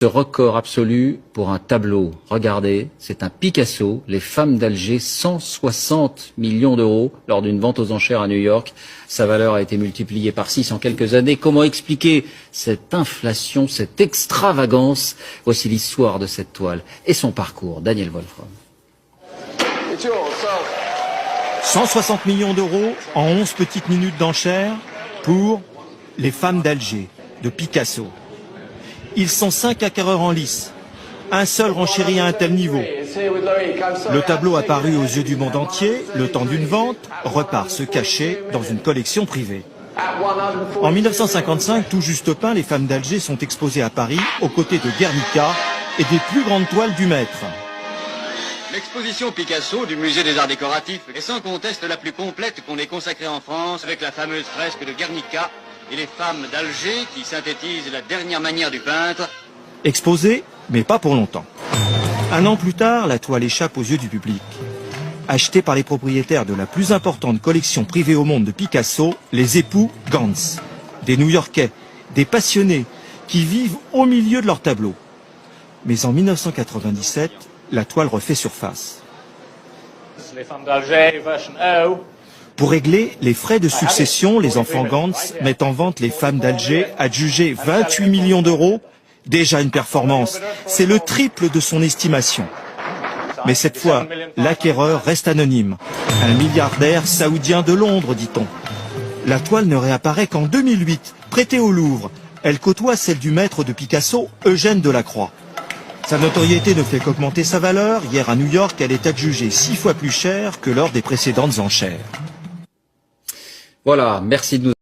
Ce record absolu pour un tableau. Regardez, c'est un Picasso, Les femmes d'Alger, 160 millions d'euros lors d'une vente aux enchères à New York. Sa valeur a été multipliée par 6 en quelques années. Comment expliquer cette inflation, cette extravagance? Voici l'histoire de cette toile et son parcours. Daniel Wolfram. 160 millions d'euros en 11 petites minutes d'enchères pour Les femmes d'Alger de Picasso. Ils sont 5 acquéreurs en lice. Un seul renchérit à un tel niveau. Le tableau apparu aux yeux du monde entier, le temps d'une vente, repart se cacher dans une collection privée. En 1955, tout juste peint, Les femmes d'Alger sont exposées à Paris, aux côtés de Guernica et des plus grandes toiles du maître. L'exposition Picasso du musée des arts décoratifs est sans conteste la plus complète qu'on ait consacrée en France, avec la fameuse fresque de Guernica et les femmes d'Alger qui synthétisent la dernière manière du peintre. Exposée, mais pas pour longtemps. Un an plus tard, la toile échappe aux yeux du public. Achetée par les propriétaires de la plus importante collection privée au monde de Picasso, les époux Gans. Des New-Yorkais, des passionnés qui vivent au milieu de leur tableau. Mais en 1997, la toile refait surface. Les femmes d'Alger, Pour régler les frais de succession, les enfants Gans mettent en vente Les femmes d'Alger, adjugées 28 millions d'euros. Déjà une performance, c'est le triple de son estimation. Mais cette fois, l'acquéreur reste anonyme. Un milliardaire saoudien de Londres, dit-on. La toile ne réapparaît qu'en 2008, prêtée au Louvre. Elle côtoie celle du maître de Picasso, Eugène Delacroix. Sa notoriété ne fait qu'augmenter sa valeur. Hier à New York, elle est adjugée 6 fois plus chère que lors des précédentes enchères. Voilà, merci de nous